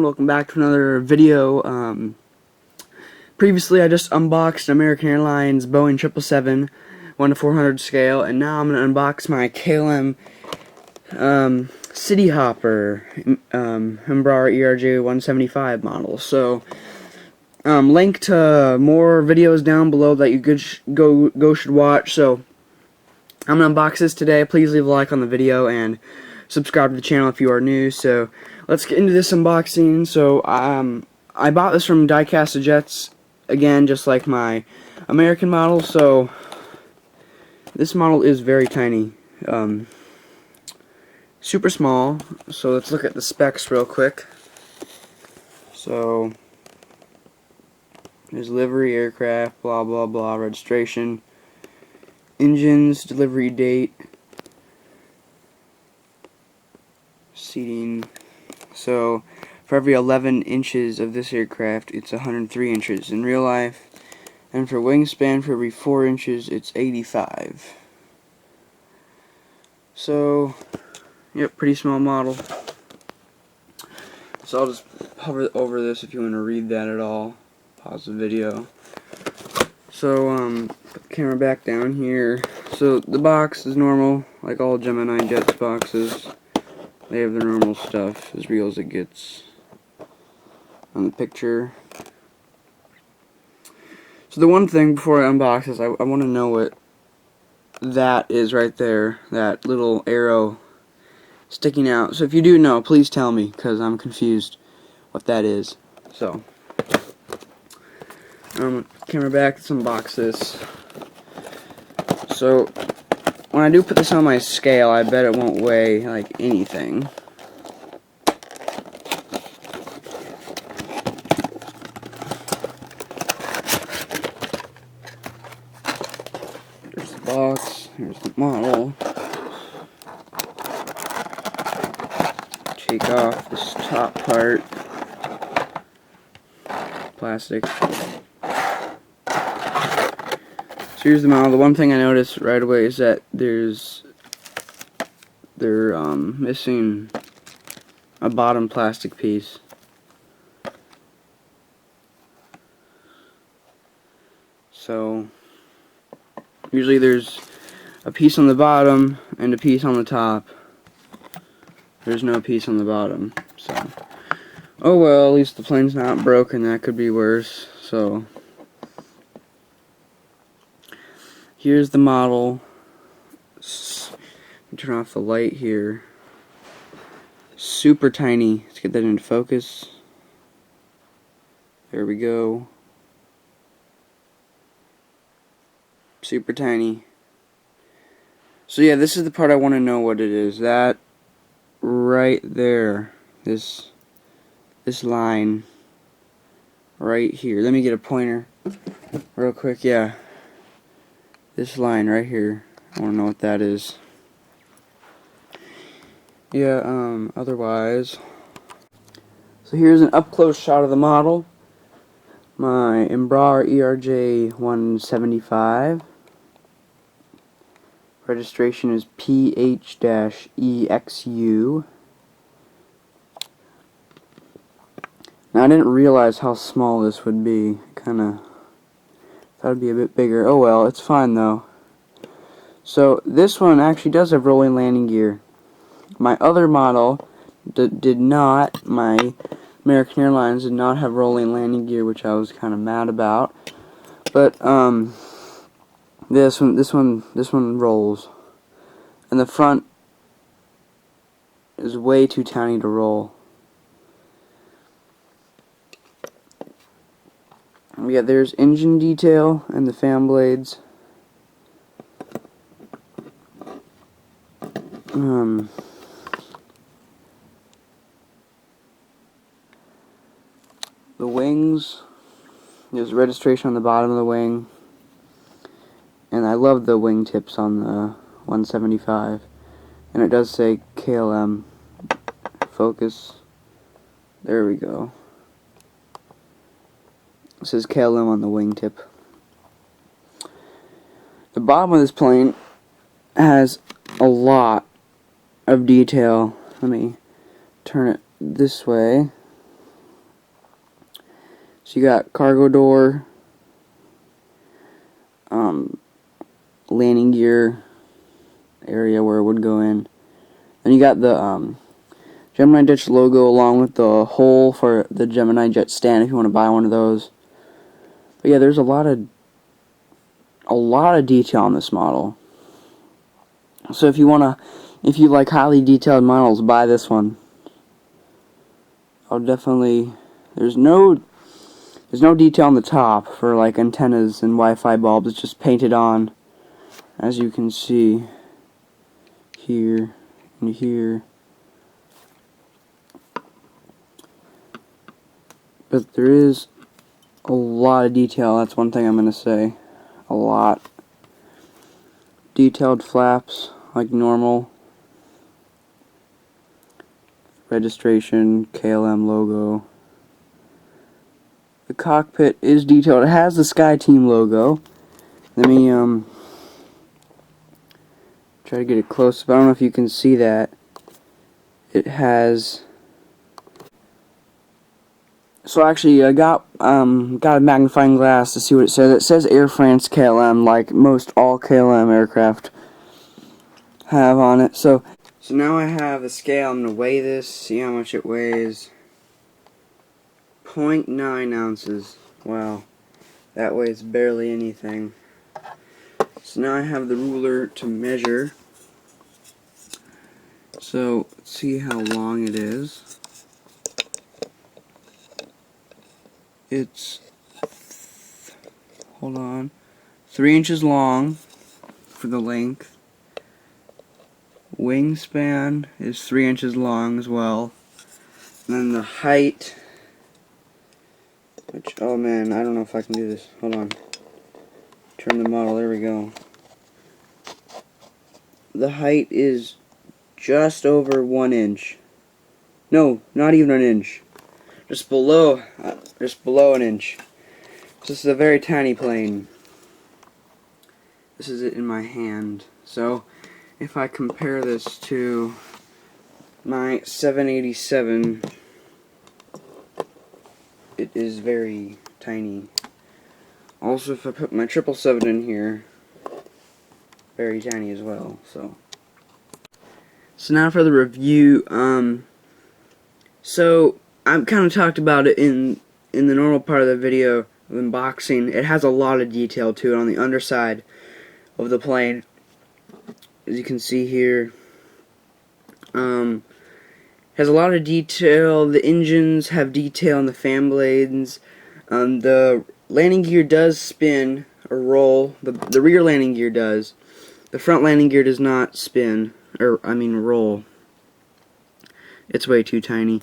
everyone, welcome back to another video. Previously I just unboxed American Airlines Boeing 777 1:400 scale, and now I'm going to unbox my KLM City Hopper Embraer ERJ-175 model. So link to more videos down below that you should watch. So I'm going to unbox this today. Please leave a like on the video and subscribe to the channel if you are new. So let's get into this unboxing. So I bought this from Die-Casted Jets, again, just like my American model. So this model is very tiny, super small. So let's look at the specs real quick. So there's livery, aircraft, blah blah blah, registration, engines, delivery date, seating. So for every 11 inches of this aircraft, it's 103 inches in real life, and for wingspan, for every 4 inches, it's 85. So yep, pretty small model. So I'll just hover over this if you want to read that at all. Pause the video. So put the camera back down here. So the box is normal, like all Gemini Jets boxes. They have their normal stuff, as real as it gets on the picture. So the one thing before I unbox this, I want to know what that is right there, that little arrow sticking out. So if you do know, please tell me, because I'm confused what that is. So camera back, let's unbox this. So when I do put this on my scale, I bet it won't weigh like anything. There's the box, here's the model. Take off this top part. Plastic. So here's the model. The one thing I noticed right away is that they're missing a bottom plastic piece. So usually there's a piece on the bottom and a piece on the top. There's no piece on the bottom. So oh well, at least the plane's not broken. That could be worse. So here's the model. Let me turn off the light here. Super tiny. Let's get that into focus. There we go. Super tiny. So yeah, this is the part I want to know what it is. That right there. This line right here. Let me get a pointer real quick. Yeah. This line right here, I want to know what that is. Yeah, otherwise. So here's an up-close shot of the model. My Embraer ERJ-175. Registration is PH-EXU. Now I didn't realize how small this would be. Kinda thought it'd be a bit bigger. Oh well, it's fine though. So this one actually does have rolling landing gear. My other model did not. My American Airlines did not have rolling landing gear, which I was kind of mad about. But this one rolls, and the front is way too tiny to roll. Yeah, there's engine detail and the fan blades. The wings, there's registration on the bottom of the wing, and I love the wing tips on the 175, and it does say KLM. Focus. There we go. It says KLM on the wingtip. The bottom of this plane has a lot of detail. Let me turn it this way. So you got cargo door, landing gear area where it would go in. Then you got the Gemini Ditch logo along with the hole for the Gemini Jet stand if you want to buy one of those. But yeah, there's a lot of detail on this model. So if you like highly detailed models, buy this one. I'll definitely. There's no detail on the top for like antennas and Wi-Fi bulbs. It's just painted on, as you can see here and here. But there is a lot of detail. That's one thing I'm gonna say. A lot. Detailed flaps like normal. Registration, KLM logo. The cockpit is detailed. It has the SkyTeam logo. Let me try to get it close, but I don't know if you can see that. It has. So actually, I got a magnifying glass to see what it says. It says Air France KLM, like most all KLM aircraft have on it. So now I have the scale. I'm gonna weigh this, see how much it weighs. 0.9 ounces. Wow, that weighs barely anything. So now I have the ruler to measure. So let's see how long it is. It's, hold on, 3 inches long for the length. Wingspan is 3 inches long as well. And then the height, which, oh man, I don't know if I can do this. Hold on. Turn the model, there we go. The height is just over 1 inch. No, not even an inch. Just below an inch. This is a very tiny plane. This is it in my hand. So, if I compare this to my 787, it is very tiny. Also, if I put my 777 in here, very tiny as well. So now for the review. So I've kind of talked about it in the normal part of the video of unboxing. It has a lot of detail to it on the underside of the plane, as you can see here. Has a lot of detail. The engines have detail on the fan blades. The landing gear does spin or roll. The rear landing gear does. The front landing gear does not spin, or I mean roll. It's way too tiny.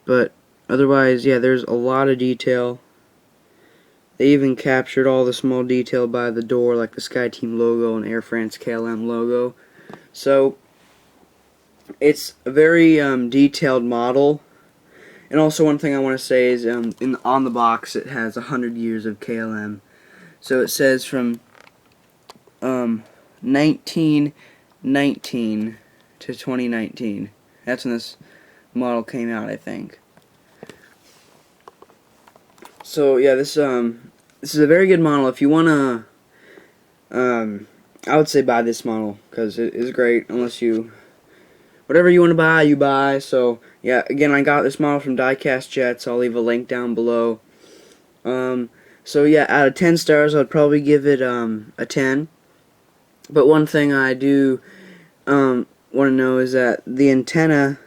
But otherwise, yeah, there's a lot of detail. They even captured all the small detail by the door, like the SkyTeam logo and Air France KLM logo. So it's a very detailed model. And also one thing I want to say is on the box it has 100 years of KLM. So it says from 1919 to 2019. That's when this model came out, I think. So yeah, this is a very good model. If you wanna, I would say buy this model because it is great. Unless you, whatever you want to buy, you buy. So yeah, again, I got this model from Diecast Jets. I'll leave a link down below. So yeah, out of 10 stars, I'd probably give it a 10. But one thing I do want to know is that the antenna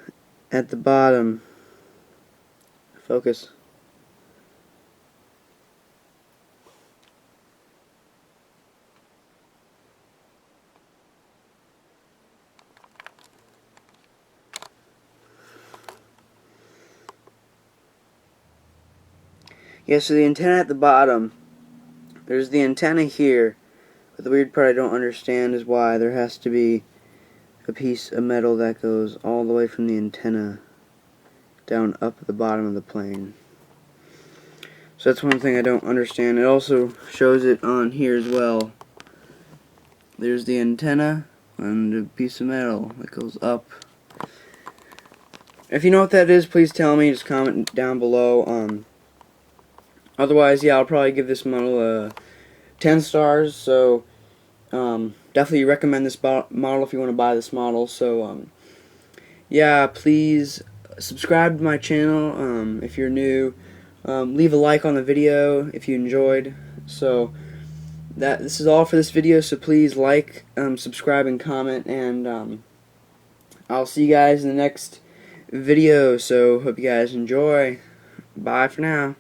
at the bottom, focus. Yeah, so the antenna at the bottom, there's the antenna here, but the weird part I don't understand is why there has to be a piece of metal that goes all the way from the antenna down up at the bottom of the plane. So that's one thing I don't understand. It also shows it on here as well. There's the antenna and a piece of metal that goes up. If you know what that is, please tell me. Just comment down below. Otherwise, yeah, I'll probably give this model a 10 stars. So definitely recommend this model if you want to buy this model. So yeah, please subscribe to my channel if you're new. Leave a like on the video if you enjoyed. So this is all for this video. So please like, subscribe, and comment, and I'll see you guys in the next video. So hope you guys enjoy. Bye for now.